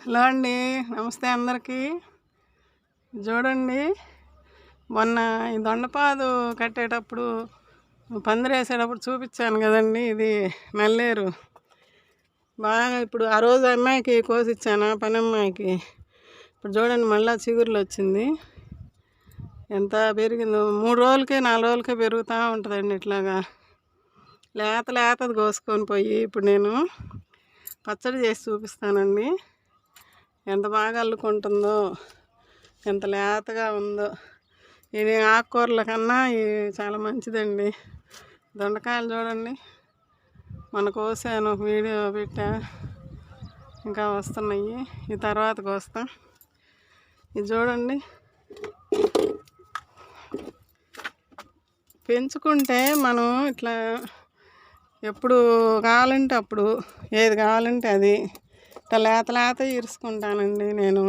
Hello అండి, నమస్తే అందరికీ. చూడండి, మొన్న ఈ దొండపాదు కట్టేటప్పుడు పందిరేసేటప్పుడు చూపించాను కదండి. ఇది నల్లేరు. బాగా ఇప్పుడు ఆ రోజు అమ్మాయికి కోసిచ్చాను, పని అమ్మాయికి. ఇప్పుడు చూడండి, మళ్ళీ చిగురులు వచ్చింది. ఎంత పెరిగిందో! 3 రోజులకే 4 రోజులకే పెరుగుతూ ఉంటుందండి. ఇట్లాగా లేతది కోసుకొని పోయి ఇప్పుడు నేను పచ్చడి చేసి చూపిస్తానండి. ఎంత బాగా అల్లుకుంటుందో, ఎంత లేతగా ఉందో. ఇది ఆకుకూరల కన్నా ఇది చాలా మంచిదండి. దొండకాయలు చూడండి, మన కోసాను, వీడియో పెట్టా, ఇంకా వస్తున్నాయి. ఈ తర్వాత కోస్తాం. ఇది చూడండి, పెంచుకుంటే మనం ఇట్లా ఎప్పుడు కావాలంటే అప్పుడు, ఏది కావాలంటే అది ఇట్లా లేత ఇరుసుకుంటానండి. నేను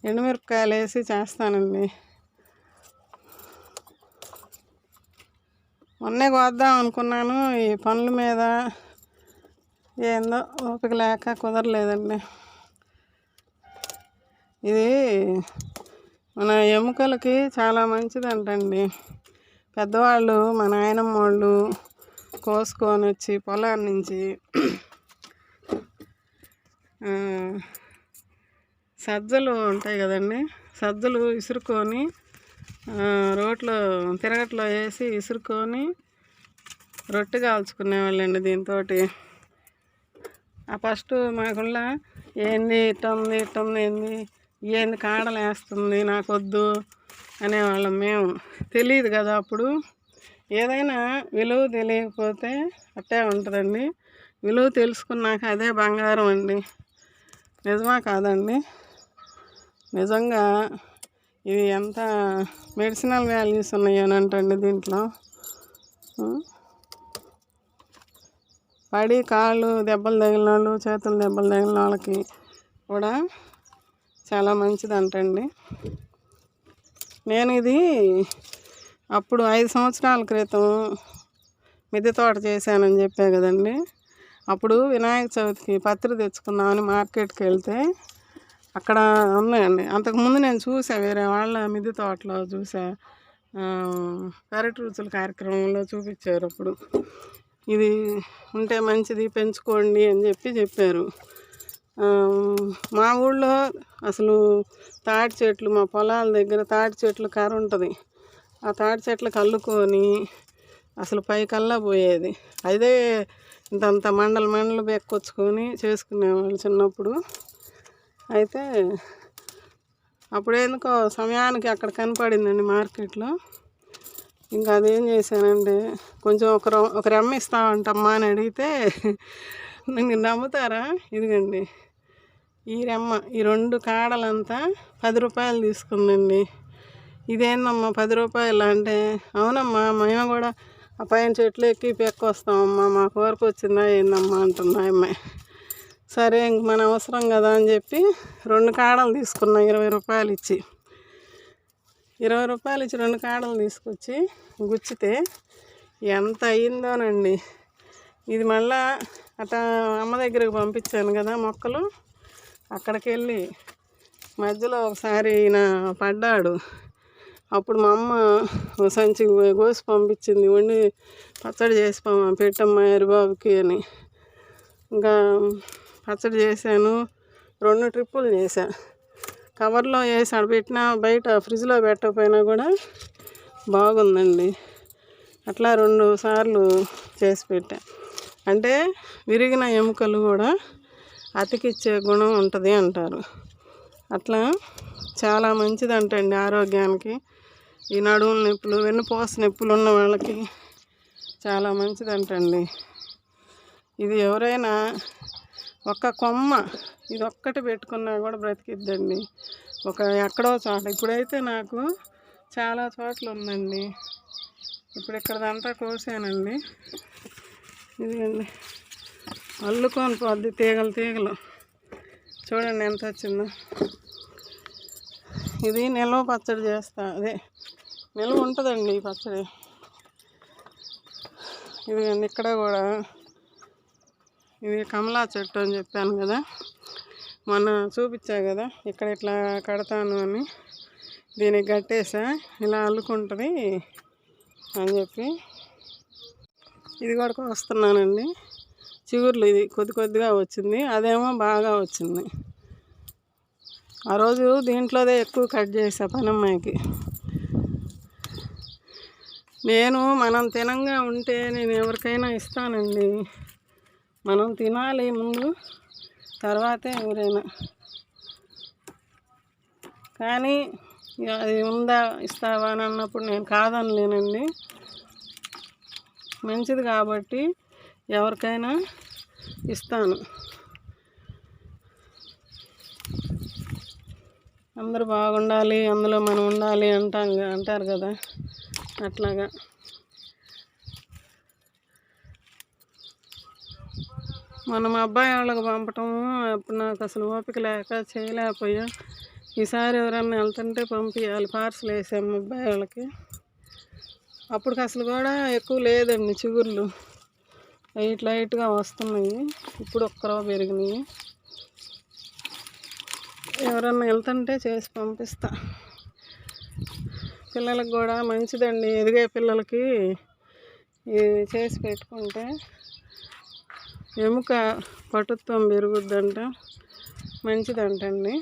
ఎండుమిరపకాయలు వేసి చేస్తానండి. మొన్నే కోద్దాం అనుకున్నాను, ఈ పనుల మీద ఏందో ఓపిక లేక కుదరలేదండి. ఇది మన ఎముకలకి చాలా మంచిదంటండి. పెద్దవాళ్ళు, మా నాయనమ్మ వాళ్ళు కోసుకొని వచ్చి పొలాన్ని నుంచి సజ్జలు ఉంటాయి కదండి, సజ్జలు ఇసురుకొని రోట్లో తిరగట్లో వేసి ఇసురుకొని రొట్టె కాల్చుకునేవాళ్ళండి దీంతో. ఆ ఫస్ట్ మాకుళ్ళ ఏంది ఇట్టుంది ఏంది కాడలు వేస్తుంది, నాకొద్దు అనేవాళ్ళం మేము. తెలియదు కదా అప్పుడు. ఏదైనా విలువ తెలియకపోతే అట్టే ఉంటుందండి. విలువ తెలుసుకున్నాక అదే బంగారం అండి. నిజమా కాదండి? నిజంగా ఇవి ఎంత మెడిసినల్ వాల్యూస్ ఉన్నాయనంటండి దీంట్లో. పడి కాళ్ళు దెబ్బలు తగిలిన వాళ్ళు, చేతులు దెబ్బలు తగిలిన వాళ్ళకి కూడా చాలా మంచిదంటండి. నేను ఇది అప్పుడు 5 సంవత్సరాల క్రితం మిద్దె తోట చేశానని చెప్పా కదండి. అప్పుడు వినాయక చవితికి పత్రి తెచ్చుకుందామని మార్కెట్కి వెళ్తే అక్కడ ఉన్నాయండి. అంతకుముందు నేను చూసా, వేరే వాళ్ళ మిద్దె తోటలో చూసా, పెరటి రుచుల కార్యక్రమంలో చూపించారు. అప్పుడు ఇది ఉంటే మంచిది, పెంచుకోండి అని చెప్పారు. మా ఊళ్ళో అసలు తాటి చెట్లు, మా పొలాల దగ్గర తాటి చెట్లు కర్ర ఉంటుంది. ఆ తాటి చెట్లకు అల్లుకొని అసలు పైకల్లా పోయేది. అదే ఇంతంత మండలు బెక్కొచ్చుకొని చేసుకునేవాళ్ళు చిన్నప్పుడు. అయితే అప్పుడేందుకో సమయానికి అక్కడ కనపడిందండి మార్కెట్లో. ఇంకా అదేం చేశానంటే, కొంచెం ఒక రెమ్మ ఇస్తామంటమ్మా అని అడిగితే, నేను నమ్ముతారా, ఇదిగండి ఈ రెమ్మ, ఈ 2 కాడలంతా 10 రూపాయలు తీసుకుందండి. ఇదేందమ్మా 10 రూపాయలు అంటే, అవునమ్మా మేము కూడా ఆ పైన చెట్లు ఎక్కి పెక్కొస్తామమ్మా, మాకు వరకు వచ్చిందా ఏందమ్మా అంటున్నా అమ్మాయి. సరే ఇంక మన అవసరం కదా అని చెప్పి 2 కాడలు తీసుకున్నా 20 రూపాయలు ఇచ్చి. 20 రూపాయలు ఇచ్చి 2 కాడలు తీసుకొచ్చి గుచ్చితే ఎంత అయిందోనండి. ఇది మళ్ళా అట్లా అమ్మ దగ్గరికి పంపించాను కదా మొక్కలు. అక్కడికి వెళ్ళి మధ్యలో ఒకసారి ఈయన పడ్డాడు. అప్పుడు మా అమ్మ సంచి కోసి పంపించింది, వండి పచ్చడి చేసి పెట్టమ్మా హరిబాబుకి అని. ఇంకా పచ్చడి చేశాను. 2 ట్రిప్పులు చేశా. కవర్లో వేసి పెట్టినా, బయట ఫ్రిడ్జ్లో పెట్టకపోయినా కూడా బాగుందండి. అట్లా 2 సార్లు చేసి పెట్టా. అంటే విరిగిన ఎముకలు కూడా అతికిచ్చే గుణం ఉంటుంది అంటారు. అట్లా చాలా మంచిదంటండి ఆరోగ్యానికి. ఈ నడుముల నొప్పులు, వెన్నుపూస నొప్పులు ఉన్న వాళ్ళకి చాలా మంచిదంటండి. ఇది ఎవరైనా ఒక్క కొమ్మ ఇది ఒక్కటి పెట్టుకున్నా కూడా బ్రతికిద్దండి. ఎక్కడో చోట, ఇప్పుడైతే నాకు చాలా చోట్ల ఉందండి. ఇప్పుడు ఇక్కడదంతా కోసానండి. ఇదిగండి అల్లుకొని పోద్ది తీగలు. చూడండి ఎంత వచ్చిందో. ఇది నిల్వ పచ్చడి చేస్తా, అదే నిల్వ ఉంటుందండి ఈ పచ్చడి. ఇదిగండి ఇక్కడ కూడా ఇది కమలా చెట్టు అని చెప్పాను కదా, మొన్న చూపించా కదా ఇక్కడ ఇట్లా కడతాను అని. దీనికి కట్టేసా, ఇలా అల్లుకుంటుంది అని చెప్పి. ఇది కూడా వస్తున్నానండి. చిగుర్లు ఇది కొద్ది కొద్దిగా వచ్చింది, అదేమో బాగా వచ్చింది. ఆ రోజు దీంట్లోదే ఎక్కువ కట్ చేసా పనమ్మాయికి. మనం తినంగా ఉంటే నేను ఎవరికైనా ఇస్తానండి. మనం తినాలి ముందు, తర్వాతే ఎవరైనా. కానీ అది ఉందా ఇస్తావా అని అన్నప్పుడు నేను కాదనలేనండి. మంచిది కాబట్టి ఎవరికైనా ఇస్తాను. అందరూ బాగుండాలి, అందులో మనం ఉండాలి అంటారు కదా, అట్లాగా. మనం అబ్బాయి వాళ్ళకి పంపటం అప్పుడు నాకు అసలు ఓపిక లేక చేయలేకపోయా. ఈసారి ఎవరన్నా వెళ్తుంటే పంపించాలి. పార్సల్ వేసాము అబ్బాయి వాళ్ళకి. అప్పటికి అసలు కూడా ఎక్కువ లేదండి చిగుర్లు, లైట్గా వస్తున్నాయి. ఇప్పుడు ఒక్కరో పెరిగినాయి. ఎవరన్నా వెళ్తుంటే చేసి పంపిస్తా. పిల్లలకు కూడా మంచిదండి, ఎదిగే పిల్లలకి ఇది చేసి పెట్టుకుంటే ఎముక పటుత్వం పెరుగుద్దంట, మంచిదంటండి.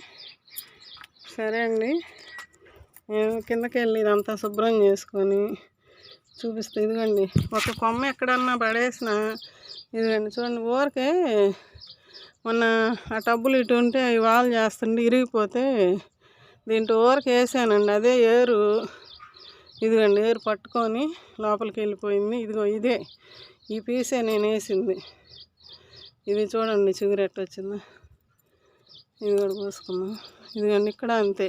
సరే అండి, నేను కిందకి వెళ్ళి ఇదంతా శుభ్రం చేసుకొని చూపిస్తా. ఇదిగోండి, ఒక కొమ్మ ఎక్కడన్నా పడేసిన ఇదిగోండి చూడండి. ఊరికే మొన్న ఆ టబ్బులు ఇటు ఉంటే అవి వాల్ చేస్తుంటే ఇరిగిపోతే దీంట్లో ఊరికి వేసానండి. అదే ఏరు, ఇదిగోండి ఏరు పట్టుకొని లోపలికి వెళ్ళిపోయింది. ఇదిగో ఇదే, ఈ పీసే నేను వేసింది. ఇది చూడండి చిగురు ఎట్ట వచ్చిందో. ఇది కూడా పోసుకుందాం. ఇదిగోండి ఇక్కడ అంతే,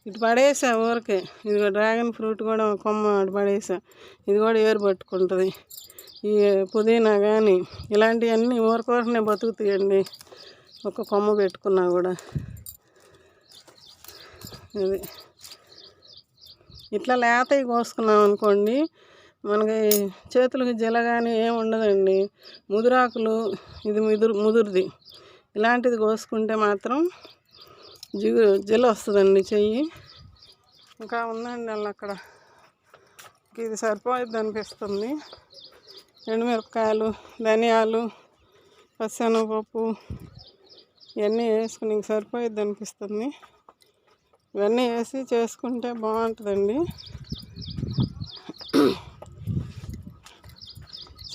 ఇటు పడేసా ఊరికే. ఇదిగో డ్రాగన్ ఫ్రూట్ కూడా కొమ్మ అటు పడేసా, ఇది కూడా ఏరు పట్టుకుంటుంది. ఈ పుదీనా కానీ ఇలాంటివన్నీ ఊరికోరనే బతుకుతాయండి, ఒక కొమ్మ పెట్టుకున్నా కూడా. ఇది ఇట్లా లేతవి కోసుకున్నాం అనుకోండి, మనకి చేతులకి జల కానీ ఏమి ఉండదండి. ముదురాకులు, ఇది ముదురుది, ఇలాంటిది కోసుకుంటే మాత్రం జల వస్తుందండి చెయ్యి. ఇంకా ఉందండి అలా అక్కడ, ఇది సరిపోయిద్ది అనిపిస్తుంది. ఎండుమిరపకాయలు, ధనియాలు, పచ్చెనగపప్పు ఇవన్నీ వేసుకుని ఇంక సరిపోయిద్ది అనిపిస్తుంది. ఇవన్నీ వేసి చేసుకుంటే బాగుంటుందండి.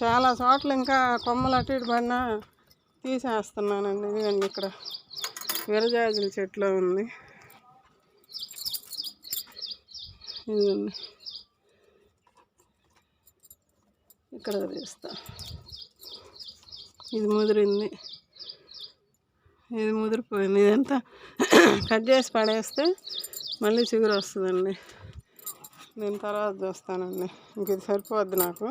చాలా చోట్ల ఇంకా కొమ్మలు అటు ఇటు పడినా తీసేస్తున్నానండి. ఇదిగండి ఇక్కడ విరజాజుల చెట్లు ఉంది, ఇదిగండి ఇక్కడ తీస్తా. ఇది ముదిరింది, ఇది ముదిరిపోయింది. ఇదంతా కట్ చేసి పడేస్తే మళ్ళీ చిగురు వస్తుందండి. నేను తర్వాత చూస్తానండి, ఇంక ఇది సరిపోద్ది నాకు.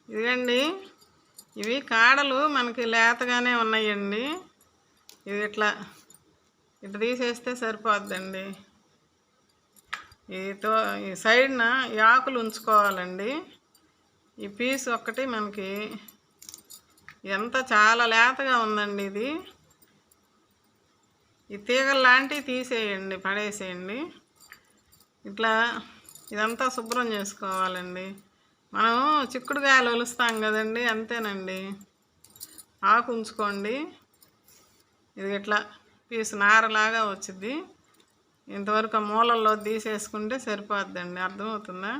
ఇదిగండి, ఇవి కాడలు మనకి లేతగానే ఉన్నాయండి. ఇది ఇట్లా తీసేస్తే సరిపోద్దండి. ఈ సైడ్న ఈ ఆకులు ఉంచుకోవాలండి. ఈ పీస్ ఒక్కటి మనకి ఎంత చాలా లేతగా ఉందండి. ఇది ఈ తీగలు లాంటివి తీసేయండి, పడేసేయండి. ఇట్లా ఇదంతా శుభ్రం చేసుకోవాలండి. మనం చిక్కుడుకాయలు ఒలుస్తాం కదండి, అంతేనండి. ఆకు ఉంచుకోండి. ఇది ఇట్లా పీసు నారలాగా వచ్చింది. ఇంతవరకు మూలల్లో తీసేసుకుంటే సరిపోద్దండి. అర్థమవుతుందా?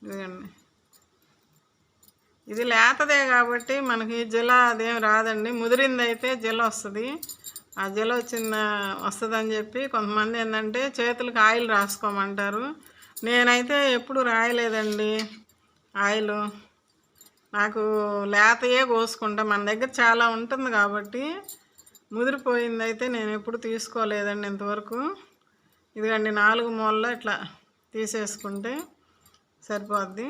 ఇదిగండి, ఇది లేతదే కాబట్టి మనకి జల అదేం రాదండి. ముదిరింది అయితే జల వస్తుంది. ఆ జల వస్తుందని చెప్పి కొంతమంది ఏంటంటే చేతులకు ఆయిల్ రాసుకోమంటారు. నేనైతే ఎప్పుడు రాయలేదండి ఆయిల్. నాకు లేతయే కోసుకుంటా. మన దగ్గర చాలా ఉంటుంది కాబట్టి ముదిరిపోయింది అయితే నేను ఎప్పుడు తీసుకోలేదండి ఇంతవరకు. ఇదిగండి 4 మూలలో ఇట్లా తీసేసుకుంటే సరిపోద్ది.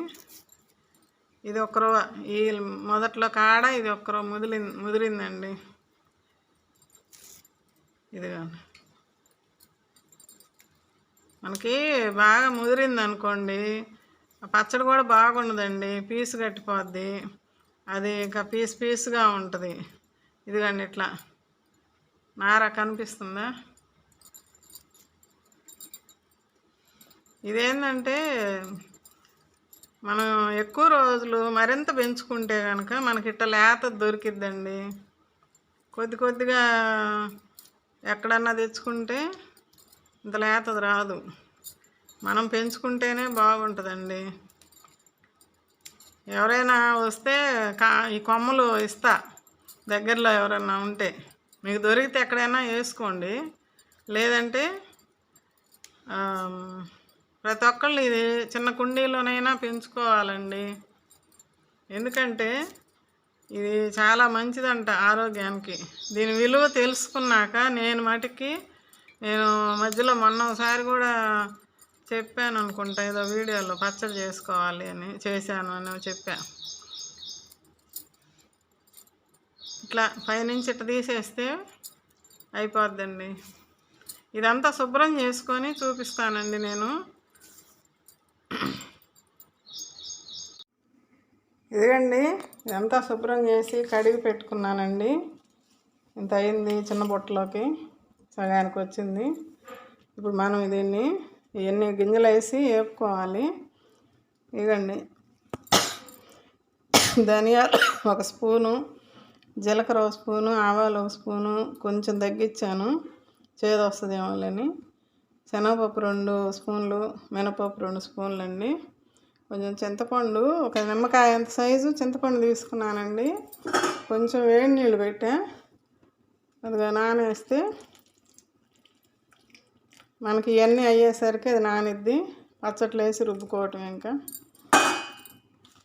ఇది ఒక్కరో ఈ మొదట్లో కాడ ఇది ఒక్కరో ముదిరిందండి. ఇదిగోండి, మనకి బాగా ముదిరింది అనుకోండి, ఆ పచ్చడి కూడా బాగుండదండి, పీసు కట్టిపోద్ది. అది ఇంకా పీసుగా ఉంటుంది. ఇదిగండి ఇట్లా నార కనిపిస్తుందా? ఇదేంటంటే మనం ఎక్కువ రోజులు మరింత పెంచుకుంటే కనుక మనకి ఇట్లా లేత దొరికిద్దండి. కొద్దిగా ఎక్కడన్నా తెచ్చుకుంటే ఇంత లేతది రాదు. మనం పెంచుకుంటేనే బాగుంటుందండి. ఎవరైనా వస్తే ఈ కొమ్మలు ఇస్తా, దగ్గరలో ఎవరన్నా ఉంటే. మీకు దొరికితే ఎక్కడైనా వేసుకోండి, లేదంటే ప్రతి ఒక్కళ్ళు ఇది చిన్న కుండీలోనైనా పెంచుకోవాలండి. ఎందుకంటే ఇది చాలా మంచిదంట ఆరోగ్యానికి. దీని విలువ తెలుసుకున్నాక నేను మధ్యలో మొన్న ఒకసారి కూడా చెప్పాను అనుకుంటా, ఏదో వీడియోలో పచ్చడి చేసుకోవాలి అని, చేశాను అని చెప్పా. ఇట్లా పైనుంచి ఇట్లా తీసేస్తే అయిపోద్దండి. ఇదంతా శుభ్రం చేసుకొని చూపిస్తానండి నేను. ఇదిగండి, ఇదంతా శుభ్రం చేసి కడిగి పెట్టుకున్నానండి. ఇంత అయింది, చిన్న బుట్టలోకి సగానికి వచ్చింది. ఇప్పుడు మనం దీన్ని ఇవన్నీ గింజలు వేసి వేపుకోవాలి. ఇదిగండి, ధనియాలు 1 స్పూను, జీలకర్ర 1 స్పూను, ఆవాలు 1 స్పూను, కొంచెం తగ్గించాను చేదు వస్తుందేమోలని, శనగపప్పు 2 స్పూన్లు, మినపప్పు 2 స్పూన్లు అండి. కొంచెం చింతపండు, 1 నిమ్మకాయ అంత సైజు చింతపండు తీసుకున్నానండి. కొంచెం వేడి నీళ్ళు పెట్టా, అదిగా నానేస్తే మనకి ఇవన్నీ అయ్యేసరికి అది నానిద్ది. పచ్చట్లు వేసి రుబ్బుకోవటం. ఇంకా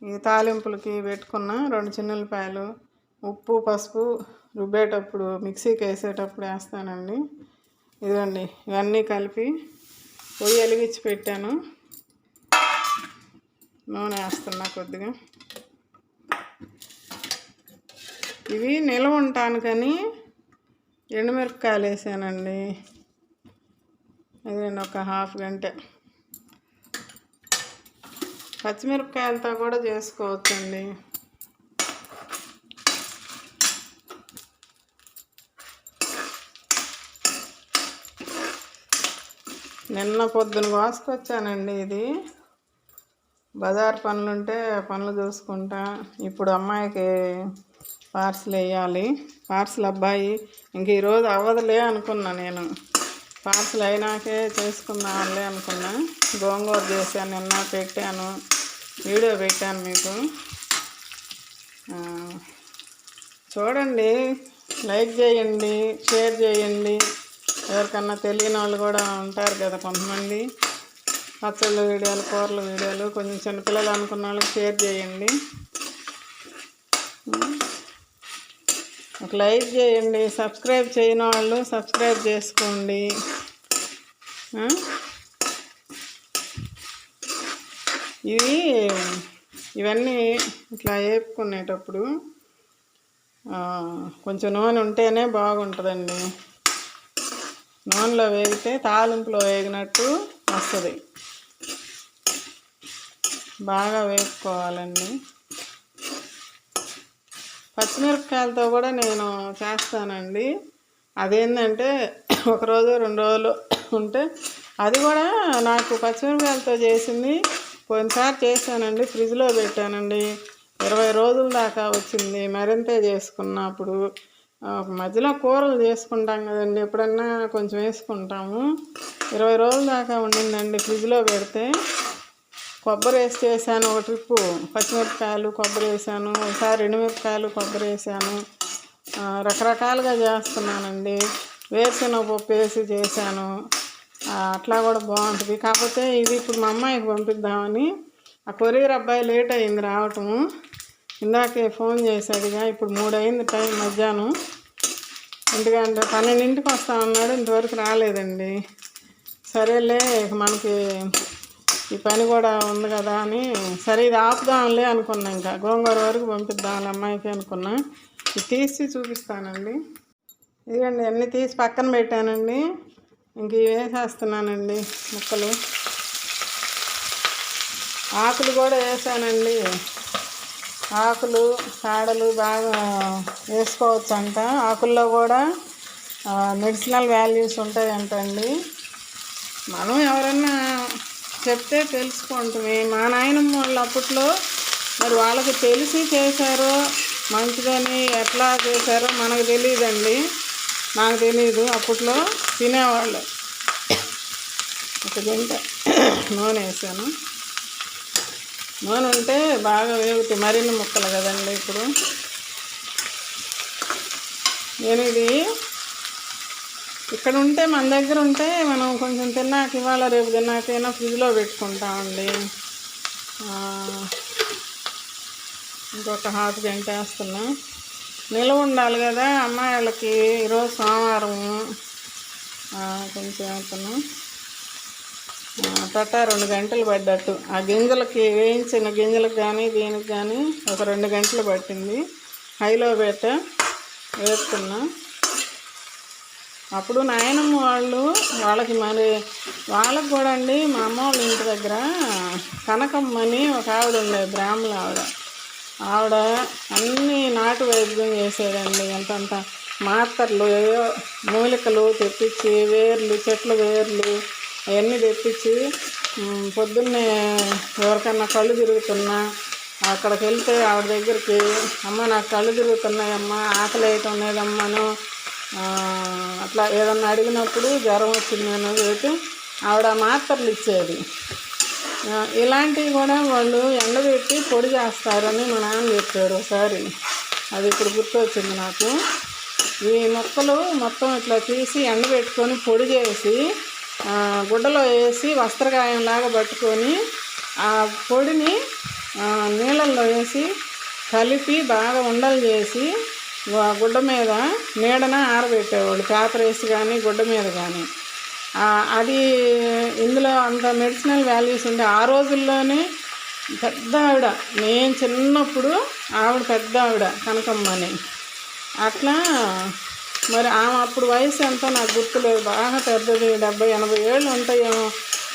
ఈ తాలింపులకి పెట్టుకున్న 2 చిన్నులపాయలు, ఉప్పు, పసుపు రుబ్బేటప్పుడు మిక్సీకి వేసేటప్పుడు వేస్తానండి. ఇదిగోండి, ఇవన్నీ కలిపి పొయ్యి వెలిగించి పెట్టాను. నూనె వేస్తున్నా కొద్దిగా. ఇవి నిల్వ ఉంటానుకని ఎండుమిరపకాయలు వేసానండి. అదండి, 1/2 గంట. పచ్చిమిరపకాయలతో కూడా చేసుకోవచ్చండి. నిన్న పొద్దున కోసుకొచ్చానండి. ఇది బజార్ పనులుంటే పనులు చూసుకుంటా. ఇప్పుడు అమ్మాయికి పార్సిల్ వేయాలి. పార్సిల్ అబ్బాయి ఇంక ఈరోజు అవ్వదులే అనుకున్నా. నేను పార్సిల్ అయినాకే చేసుకుందాంలే అనుకున్నా. గోంగూర చేశాను, నిన్న పెట్టాను, వీడియో పెట్టాను మీకు. చూడండి, లైక్ చేయండి, షేర్ చేయండి. ఎవరికన్నా తెలియని వాళ్ళు కూడా ఉంటారు కదా కొంతమంది. పచ్చళ్ళ వీడియోలు, కూరల వీడియోలు కొంచెం చిన్నపిల్లలు అనుకున్న వాళ్ళకి షేర్ చేయండి. ఒక లైక్ చేయండి. సబ్స్క్రైబ్ చేయని వాళ్ళు సబ్స్క్రైబ్ చేసుకోండి. ఇవన్నీ ఇట్లా వేపుకునేటప్పుడు కొంచెం నూనె ఉంటేనే బాగుంటుందండి. నూనెలో వేగితే తాలింపులో వేగినట్టు వస్తుంది. బాగా వేపుకోవాలండి. పచ్చిమిరపకాయలతో కూడా నేను చేస్తానండి. అదేంటంటే 1 రోజు 2 రోజులు ఉంటే, అది కూడా నాకు పచ్చిమిరపకాయలతో చేసింది పోయినసారి చేశానండి. ఫ్రిడ్జ్లో పెట్టానండి, 20 రోజుల దాకా వచ్చింది. మరింతే చేసుకున్నప్పుడు మధ్యలో కూరలు చేసుకుంటాం కదండి, ఎప్పుడన్నా కొంచెం వేసుకుంటాము. 20 రోజుల దాకా ఉండిందండి ఫ్రిడ్జ్లో పెడితే. కొబ్బరి వేసి చేశాను 1 ట్రిప్పు. పచ్చిమిరపకాయలు, కొబ్బరి వేసాను. ఒకసారి ఎండుమిరపకాయలు, కొబ్బరి వేసాను. రకరకాలుగా చేస్తున్నానండి. వేరుశనగపప్పు వేసి చేశాను. అట్లా కూడా బాగుంటుంది. కాకపోతే ఇది ఇప్పుడు మా అమ్మాయికి పంపిద్దామని, ఆ కొరియర్ అబ్బాయి లేట్ అయింది రావటము. ఇందాకే ఫోన్ చేశాడుగా. ఇప్పుడు 3 అయింది టైం, మధ్యాహ్నం. ఎందుకంటే 12ంటికి వస్తామన్నాడు, ఇంతవరకు రాలేదండి. సరేలే, మనకి ఈ పని కూడా ఉంది కదా అని, సరే ఇది ఆపుదాంలే అనుకున్నా. ఇంకా గోంగూర వరకు పంపిద్దాంలే అమ్మాయికి అనుకున్నా. ఇది తీసి చూపిస్తానండి. ఇదిగండి, అన్నీ తీసి పక్కన పెట్టానండి. ఇంక ఇవి వేసేస్తున్నానండి ముక్కలు. ఆకులు కూడా వేసానండి. ఆకులు కాడలు బాగా వేసుకోవచ్చు అంట. ఆకుల్లో కూడా మెడిసినల్ వాల్యూస్ ఉంటాయంటండి. మనం ఎవరన్నా చెప్తే తెలుసుకుంటుంది. మా నాయనమ్మ వాళ్ళు అప్పట్లో మరి వాళ్ళకి తెలిసి చేశారో మంచిదని ఎట్లా చేశారో మనకు తెలియదండి. నాకు తెలీదు. అప్పట్లో తినేవాళ్ళు. ఒక గంట నూనె వేసాను. నూనె ఉంటే బాగా వేగుతాయి మరిన్ని ముక్కలు కదండి. ఇప్పుడు నేను ఇది ఇక్కడ ఉంటే మన దగ్గర ఉంటే మనం కొంచెం తిన్నాక ఇవాళ రేపు తిన్నాకైనా ఫ్రిడ్జ్లో పెట్టుకుంటామండి. ఇంకొక హాఫ్ గంట వేస్తున్నా. నిల్వ ఉండాలి కదా అమ్మాయిలకి. ఈరోజు సోమవారం కొంచెం వేస్తున్నా. తట్ట 2 గంటలు పడ్డట్టు. ఆ గింజలకి వేయించిన గింజలకు కానీ దీనికి కానీ ఒక 2 గంటలు పట్టింది. హైలో వేస్తున్నా. అప్పుడు నాయనమ్మ వాళ్ళకి మరి వాళ్ళకి కూడా అండి, మా అమ్మ వాళ్ళ ఇంటి దగ్గర కనకమ్మని ఒక ఆవిడ ఉండేది, బ్రాహ్మణ ఆవిడ అన్నీ నాటు వైద్యం చేసేదండి. ఎంతంత మాత్రలు ఏవో మూలికలు తెప్పించి వేర్లు, చెట్ల వేర్లు అవన్నీ తెప్పించి పొద్దున్నే ఎవరికన్నా కళ్ళు తిరుగుతున్నా అక్కడికి వెళ్తే ఆవిడ దగ్గరికి, అమ్మ నాకు కళ్ళు తిరుగుతున్నాయమ్మా, ఆకలి వేయటం లేదమ్మను అట్లా ఏదన్నా అడిగినప్పుడు జ్వరం వచ్చిందని చెప్పి ఆవిడ మాత్రలు ఇచ్చేది. ఇలాంటివి కూడా వాళ్ళు ఎండబెట్టి పొడి చేస్తారని మా నాన్న చెప్పారు ఒకసారి. అది ఇప్పుడు గుర్తొచ్చింది నాకు. ఈ మొక్కలు మొత్తం ఇట్లా తీసి ఎండబెట్టుకొని పొడి చేసి గుడ్డలో వేసి వస్త్రగాయంలాగా పట్టుకొని ఆ పొడిని నీళ్ళల్లో వేసి కలిపి బాగా ఉండలు చేసి గుడ్డ మీద నీడన ఆరబెట్టేవాళ్ళు, పేపర్ వేసి కానీ గుడ్డ మీద కానీ. అది ఇందులో అంత మెడిసినల్ వాల్యూస్ ఉండే. ఆ రోజుల్లోనే పెద్ద ఆవిడ, నేను చిన్నప్పుడు ఆవిడ పెద్ద ఆవిడ కనకమ్మని. అట్లా మరి ఆమె అప్పుడు వయసు ఎంతో నాకు గుర్తులేదు, బాగా పెద్దది, 70-80 ఏళ్ళు ఉంటాయేమో.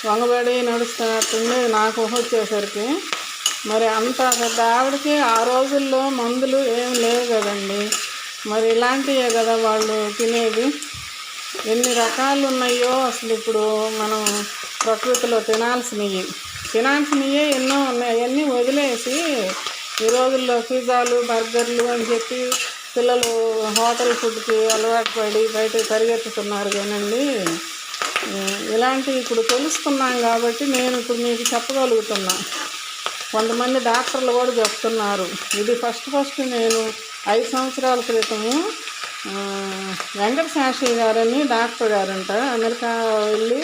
వంగబడి నడుస్తున్నట్టుండి నాకు వచ్చేసరికి. మరి అంత పెద్ద ఆవిడకి ఆ రోజుల్లో మందులు ఏమి లేవు కదండి. మరి ఇలాంటివే కదా వాళ్ళు తినేది. ఎన్ని రకాలు ఉన్నాయో అసలు ఇప్పుడు మనం ప్రకృతిలో తినాల్సినవి ఎన్నో ఉన్నాయి. అవన్నీ వదిలేసి ఈ రోజుల్లో పిజ్జాలు, బర్గర్లు అని చెప్పి పిల్లలు హోటల్ ఫుడ్కి అలవాటు పడి బయట పరిగెత్తుతున్నారు. కానండి ఇలాంటివి ఇప్పుడు తెలుసుకున్నాం కాబట్టి నేను ఇప్పుడు మీకు చెప్పగలుగుతున్నా. కొంతమంది డాక్టర్లు కూడా చెప్తున్నారు. ఇది ఫస్ట్ నేను 5 సంవత్సరాల క్రితము వెంకట శాస్త్రి గారని డాక్టర్ గారంట, అమెరికా వెళ్ళి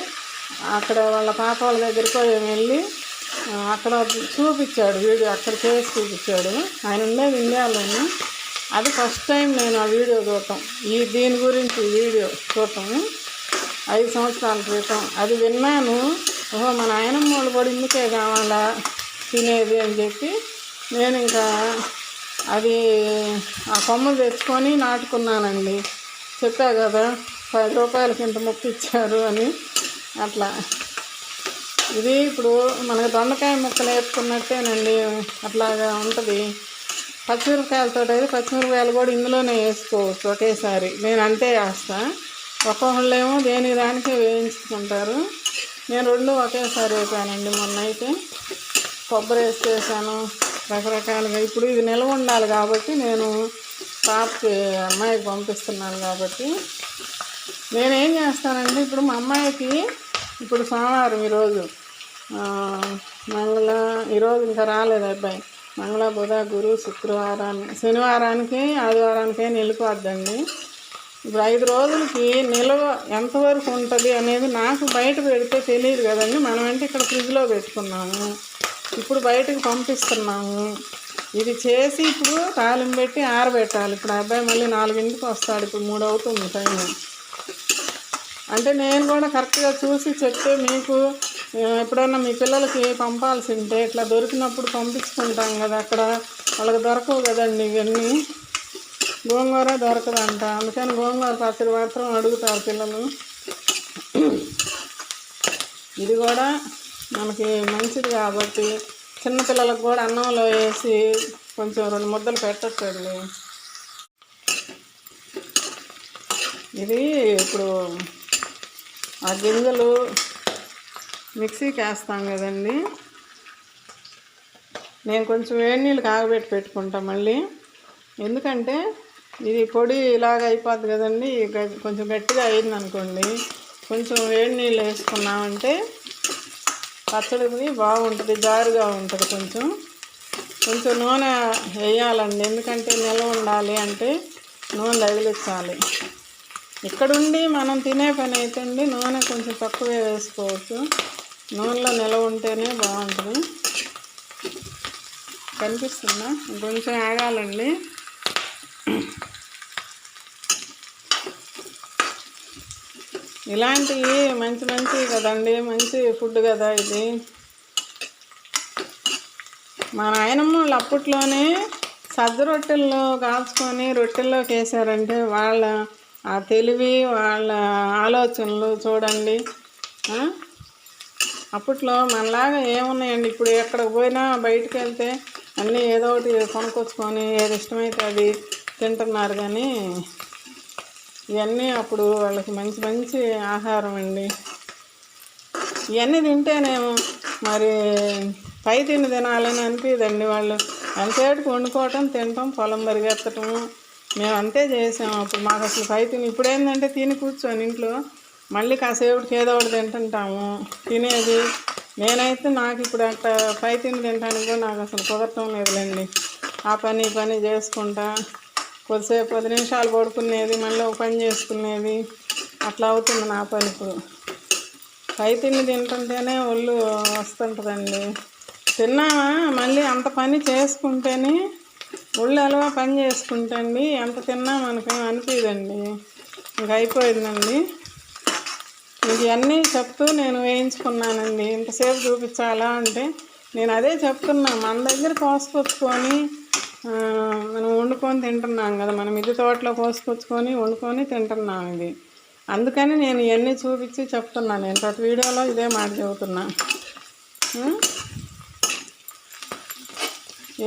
అక్కడ వాళ్ళ పాప వాళ్ళ దగ్గరికి వెళ్ళి అక్కడ చూపించాడు వీడియో, అక్కడ చేసి చూపించాడు. ఆయన ఉండేది ఇండియాలోని. అది ఫస్ట్ టైం నేను ఆ వీడియో చూడటం, దీని గురించి వీడియో చూడటం 5 సంవత్సరాల క్రితం. అది విన్నాను. ఓహో మన నాయనమ్మ వాళ్ళు కూడా ఇందుకే కావాలా తినేది అని చెప్పి నేను ఇంకా అది ఆ కొమ్మలు తెచ్చుకొని నాటుకున్నానండి. చెప్పా కదా 10 రూపాయలకి ఇంత మొక్క ఇచ్చారు అని. అట్లా ఇది ఇప్పుడు మనకు దొండకాయ ముక్కలు వేసుకున్నట్టేనండి, అట్లాగా ఉంటుంది. పచ్చిమిరపకాయలతో అయితే పచ్చిమిరపకాయలు కూడా ఇందులోనే వేసుకోవచ్చు ఒకేసారి. నేను అంతే వేస్తా. ఒక్కొక్కళ్ళేమో దేని దానికే వేయించుకుంటారు. నేను 2 ఒకేసారి వేసానండి. మొన్న అయితే కొబ్బరి వేసాను రకరకాలుగా. ఇప్పుడు ఇది నిల్వ ఉండాలి కాబట్టి నేను పాపకి అమ్మాయికి పంపిస్తున్నాను కాబట్టి నేనేం చేస్తానంటే, ఇప్పుడు మా అమ్మాయికి ఇప్పుడు సోమవారం, ఈరోజు ఈరోజు ఇంకా రాలేదు అబ్బాయి. మంగళ, బుధ, గురు, శనివారానికి ఆదివారానికి వెళ్ళిపోద్దండి. ఇప్పుడు 5 రోజులకి నిల్వ ఎంతవరకు ఉంటుంది అనేది నాకు బయట పెడితే తెలియదు కదండి. మనం అంటే ఇక్కడ ఫ్రిడ్జ్లో పెట్టుకున్నాము, ఇప్పుడు బయటకు పంపిస్తున్నాము. ఇది చేసి ఇప్పుడు తాలింపు పెట్టి ఆరబెట్టాలి. ఇప్పుడు అబ్బాయి మళ్ళీ 4ంటికి వస్తాడు. ఇప్పుడు 3 అవుతుంది టైము. అంటే నేను కూడా కరెక్ట్గా చూసి చెప్తే మీకు ఎప్పుడైనా మీ పిల్లలకి పంపాల్సి ఉంటే ఇట్లా దొరికినప్పుడు పంపించుకుంటాం కదా. అక్కడ వాళ్ళకి దొరకవు కదండి ఇవన్నీ. గోంగూర దొరకదంట, అందుకని గోంగూర పచ్చడి మాత్రం అడుగుతారు పిల్లలు. ఇది కూడా మనకి మంచిది కాబట్టి చిన్నపిల్లలకు కూడా అన్నంలో వేసి కొంచెం 2 ముద్దలు పెట్టచ్చండి. ఇది ఇప్పుడు ఆ గింజలు మిక్సీకి వేస్తాం కదండి, నేను కొంచెం వేడి నీళ్ళు కాగబెట్టి పెట్టుకుంటాం మళ్ళీ. ఎందుకంటే ఇది పొడి ఇలాగ అయిపోద్ది కదండి, కొంచెం గట్టిగా అయింది అనుకోండి, కొంచెం వేడి నీళ్ళు వేసుకున్నామంటే పచ్చడిది బాగుంటుంది, జారుగా ఉంటుంది. కొంచెం నూనె వేయాలండి, ఎందుకంటే నిల్వ ఉండాలి అంటే నూనె తగిలించాలి. ఇక్కడుండి మనం తినే పని అయితే అండి నూనె కొంచెం తక్కువే వేసుకోవచ్చు, నూనెలో నిల్వ ఉంటేనే బాగుంటుంది. కనిపిస్తుందా? కొంచెం ఆగాలండి. ఇలాంటివి మంచి కదండి, మంచి ఫుడ్ కదా ఇది. మా నాయనమ్మ వాళ్ళు అప్పట్లోనే సజ్జ రొట్టెల్లో కాల్చుకొని రొట్టెల్లోకి వేసారంటే వాళ్ళ ఆ తెలివి, వాళ్ళ ఆలోచనలు చూడండి. అప్పట్లో మనలాగా ఏమున్నాయండి, ఇప్పుడు ఎక్కడికి పోయినా బయటకు వెళ్తే అన్నీ ఏదో ఒకటి కొనుక్కొచ్చుకొని ఏది ఇష్టమైతే అది తింటున్నారు. కానీ ఇవన్నీ అప్పుడు వాళ్ళకి మంచి ఆహారం అండి. ఇవన్నీ తింటేనేమో మరి పై తిండి తినాలని అనిపించదండి. వాళ్ళు ఎంతసేపు వండుకోవటం, తినటం, పొలం పరిగెత్తటం, మేము అంతే చేసాము. అప్పుడు మాకు అసలు పై తిని, ఇప్పుడు ఏంటంటే తిని కూర్చొని ఇంట్లో మళ్ళీ కాసేపటికి ఏదో ఒకటి తింటుంటాము తినేది. నేనైతే నాకు ఇప్పుడు అట్లా పై తిండి తింటానికి కూడా నాకు అసలు కుదరటం లేదులేండి. ఆ పని చేసుకుంటా కొద్దిసేపు 10 నిమిషాలు పడుకునేది, మళ్ళీ ఒక పని చేసుకునేది, అట్లా అవుతుంది నా పని. ఇప్పుడు పై తిండి తింటుంటేనే ఒళ్ళు వస్తుంటుందండి. తిన్నామా మళ్ళీ అంత పని చేసుకుంటేనే ఒళ్ళు ఎలా పని చేసుకుంటండి, ఎంత తిన్నా మనకేం అనిపించదండి. ఇంక అయిపోయిందండి. మీకు ఇవన్నీ చెప్తూ నేను వేయించుకున్నానండి. ఇంతసేపు చూపించాలా అంటే నేను అదే చెప్తున్నా, మన దగ్గర కోసుకొచ్చుకొని మనం వండుకొని తింటున్నాం కదా, మనం మిద్దె తోటలో కోసుకొచ్చుకొని వండుకొని తింటున్నాం ఇది. అందుకని నేను ఇవన్నీ చూపించి చెప్తున్నాను. నేను ప్రతి వీడియోలో ఇదే మాట చెబుతున్నా.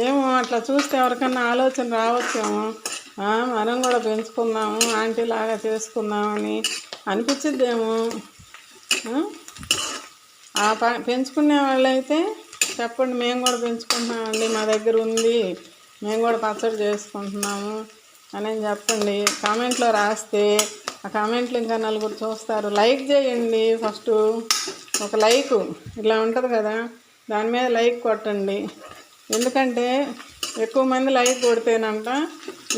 ఏమో అట్లా చూస్తే ఎవరికన్నా ఆలోచన రావచ్చేమో, మనం కూడా పెంచుకుందాము, ఆంటీ లాగా చేసుకుందామని అనిపించిద్దేమో. పెంచుకునే వాళ్ళైతే చెప్పండి, మేము కూడా పెంచుకుంటున్నామండి, మా దగ్గర ఉంది, మేము కూడా పచ్చడి చేసుకుంటున్నాము అని చెప్పండి. కామెంట్లో రాస్తే ఆ కామెంట్లు ఇంకా నలుగురు చూస్తారు. లైక్ చేయండి, ఫస్ట్ ఒక లైక్ ఇలా ఉంటుంది కదా, దాని మీద లైక్ కొట్టండి. ఎందుకంటే ఎక్కువ మంది లైక్ కొడితేనంట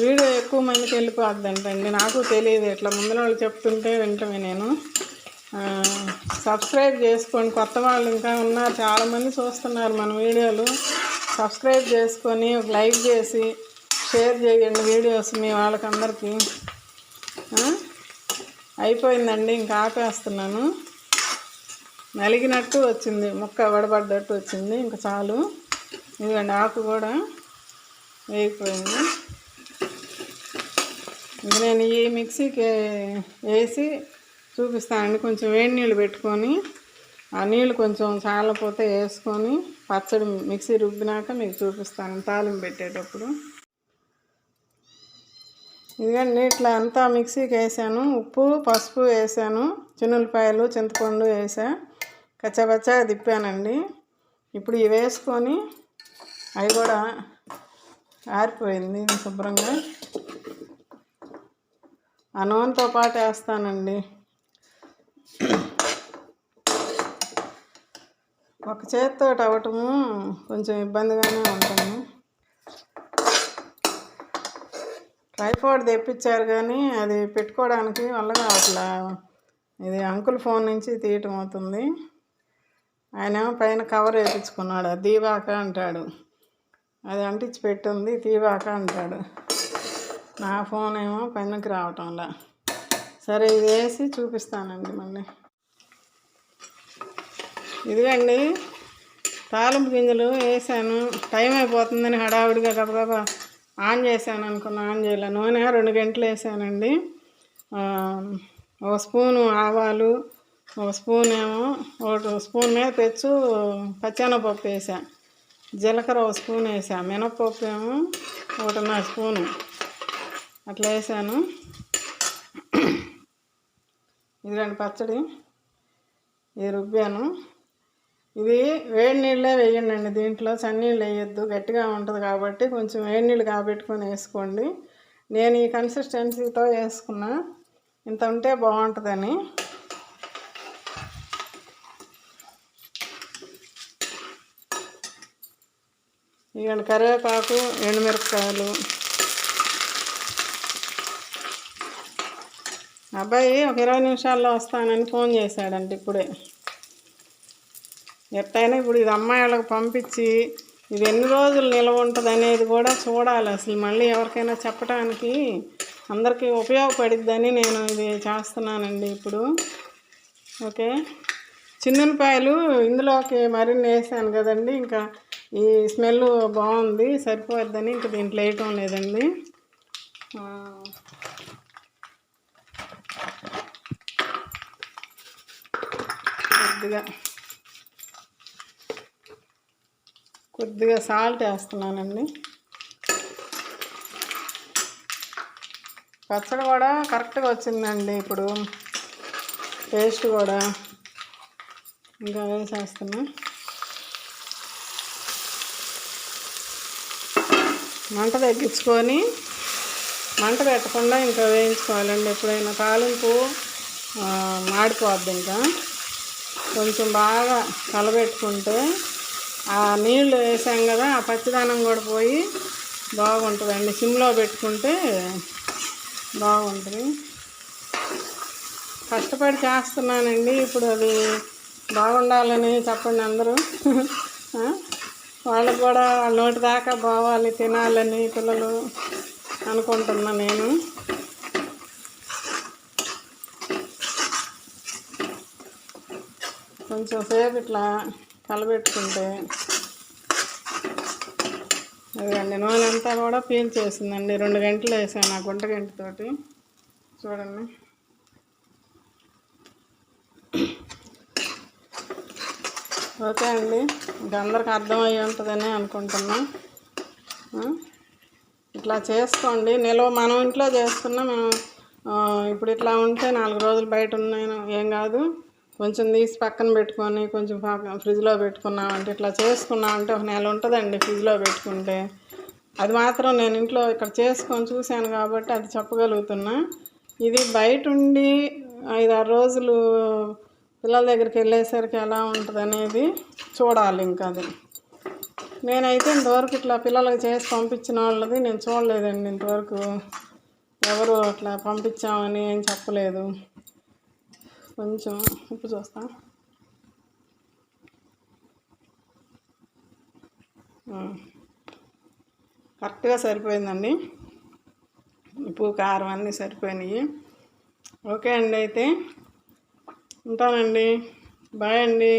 వీడియో ఎక్కువ మందికి వెళ్ళిపోద్దంటండి. నాకు తెలియదు, ఇట్లా ముందర వాళ్ళు చెప్తుంటే వింటమే నేను. సబ్స్క్రైబ్ చేసుకోండి, కొత్త వాళ్ళు ఇంకా ఉన్నారు, చాలామంది చూస్తున్నారు మన వీడియోలు. సబ్స్క్రైబ్ చేసుకొని ఒక లైక్ చేసి షేర్ చేయండి వీడియోస్ మీ వాళ్ళకందరికీ. అయిపోయిందండి, ఇంకా ఆపేస్తున్నాను. నలిగినట్టు వచ్చింది, ముక్క వడబడ్డట్టు వచ్చింది, ఇంకా చాలు. ఇదిగండి ఆకు కూడా వేగిపోయింది. ఇంక నేను ఈ మిక్సీకి వేసి చూపిస్తానండి. కొంచెం వేడి నీళ్ళు పెట్టుకొని ఆ నీళ్ళు కొంచెం చాలపోతే వేసుకొని పచ్చడి మిక్సీ రుబ్బినాక మీకు చూపిస్తాను తాలింపు పెట్టేటప్పుడు. ఇదిగండి ఇట్లా అంతా మిక్సీకి వేసాను, ఉప్పు పసుపు వేసాను, చిన్నులపాయలు చింతపండు వేసా, కచ్చాపచ్చా తిప్పానండి. ఇప్పుడు ఇవి వేసుకొని అవి కూడా ఆరిపోయింది శుభ్రంగా, ఆ నూనెతో పాటు వేస్తానండి. ఒక చేతితో అవ్వటము కొంచెం ఇబ్బందిగానే ఉంటుంది. ట్రైపాడ్ తెప్పించారు కానీ అది పెట్టుకోవడానికి వల్ల అట్లా ఇది అంకుల్ ఫోన్ నుంచి తీయటం అవుతుంది. ఆయన పైన కవర్ వేయించుకున్నాడు, అది తీవాక అంటాడు, అది అంటించి పెట్టుంది తీవాక అంటాడు. నా ఫోన్ ఏమో పైనకి రావటంలా. సరే ఇది వేసి చూపిస్తానండి మళ్ళీ. ఇదిగండి తాలింపు గింజలు వేసాను. టైం అయిపోతుందని హడావుడిగా గబగబా ఆన్ చేశాను అనుకున్నా, ఆన్ చేయలే. నూనె 2 గంటలు వేసానండి. 1 స్పూను ఆవాలు, 1 స్పూన్ ఏమో 1 స్పూన్ మీద పెచ్చు పచ్చెనపప్పు వేసా. జీలకర్ర ఒక స్పూన్ వేసాను, మినప్పప్పు ఏమో 1.5 స్పూను అట్లా వేసాను. ఇదిగండి పచ్చడి, ఇది రుబ్బాను. ఇది వేడి నీళ్ళే వేయండి, దీంట్లో చన్నీళ్ళు వేయొద్దు, గట్టిగా ఉంటుంది కాబట్టి కొంచెం వేడి నీళ్ళు కాబెట్టుకొని వేసుకోండి. నేను ఈ కన్సిస్టెన్సీతో వేసుకున్నా, ఇంత ఉంటే బాగుంటుందని. ఇక కరివేపాకు, ఎండుమిరపకాయలు. అబ్బాయి ఒక 20 నిమిషాల్లో వస్తానని ఫోన్ చేశాడంటే ఇప్పుడే. ఎట్టయినా ఇప్పుడు ఇది అమ్మాయిలకు పంపించి ఇది ఎన్ని రోజులు నిల్వ ఉంటుంది అనేది కూడా చూడాలి. అసలు మళ్ళీ ఎవరికైనా చెప్పడానికి అందరికీ ఉపయోగపడిద్దని నేను ఇది చేస్తున్నానండి ఇప్పుడు. ఓకే, చిన్నులపాయలు ఇందులోకి మరిన్ని వేసాను కదండి, ఇంకా ఈ స్మెల్ బాగుంది, సరిపోద్దని ఇంకా దీంట్లో వేయటం లేదండి. కొద్దిగా సాల్ట్ వేస్తున్నానండి. పచ్చడి కూడా కరెక్ట్గా వచ్చిందండి ఇప్పుడు, టేస్ట్ కూడా. ఇంకా వేసేస్తున్నా. మంట తగ్గించుకొని, మంట పెట్టకుండా ఇంకా వేయించుకోవాలండి. ఎప్పుడైనా తాలింపు మాడిపోద్ది, ఇంకా కొంచెం బాగా కలబెట్టుకుంటే ఆ నీళ్ళు వేసాం కదా, ఆ పచ్చిదనం కూడా పోయి బాగుంటుందండి. సిమ్లో పెట్టుకుంటే బాగుంటుంది. కష్టపడి చేస్తున్నానండి ఇప్పుడు, అది బాగుండాలని చెప్పండి అందరూ. వాళ్ళకు కూడా వాళ్ళ నోటి దాకా పోవాలి, తినాలని పిల్లలు అనుకుంటున్నా నేను. కొంచెం సేపు ఇట్లా కలబెట్టుకుంటే అదండి, నూనె అంతా కూడా పీల్చేసిందండి. 2 గంటలు వేసాను ఆ గుంట గంటతోటి, చూడండి. ఓకే అండి, ఇంకా అందరికి అర్థమయ్యి ఉంటుందని అనుకుంటున్నా. ఇట్లా చేసుకోండి. నిల్వ మనం ఇంట్లో చేసుకున్నా, మేము ఇప్పుడు ఇట్లా ఉంటే 4 రోజులు బయట ఉన్నాను ఏం కాదు. కొంచెం తీసి పక్కన పెట్టుకొని కొంచెం ఫ్రిడ్జ్లో పెట్టుకున్నామంటే, ఇట్లా చేసుకున్నామంటే 1 నెల ఉంటుందండి ఫ్రిడ్జ్లో పెట్టుకుంటే. అది మాత్రం నేను ఇంట్లో ఇక్కడ చేసుకొని చూశాను కాబట్టి అది చెప్పగలుగుతున్నా. ఇది బయట ఉండి 5-6 రోజులు పిల్లల దగ్గరికి వెళ్ళేసరికి ఎలా ఉంటుంది అనేది చూడాలి. ఇంకా అది నేనైతే ఇంతవరకు ఇట్లా పిల్లలకి చేసి పంపించిన వాళ్ళది నేను చూడలేదండి. ఇంతవరకు ఎవరు అట్లా పంపించామని ఏం చెప్పలేదు. కొంచెం ఉప్పు చూస్తా. కరెక్ట్గా సరిపోయిందండి, ఉప్పు కారం అన్నీ సరిపోయినాయి. ఓకే అండి, అయితే ఉంటానండి. బాయ్ అండి.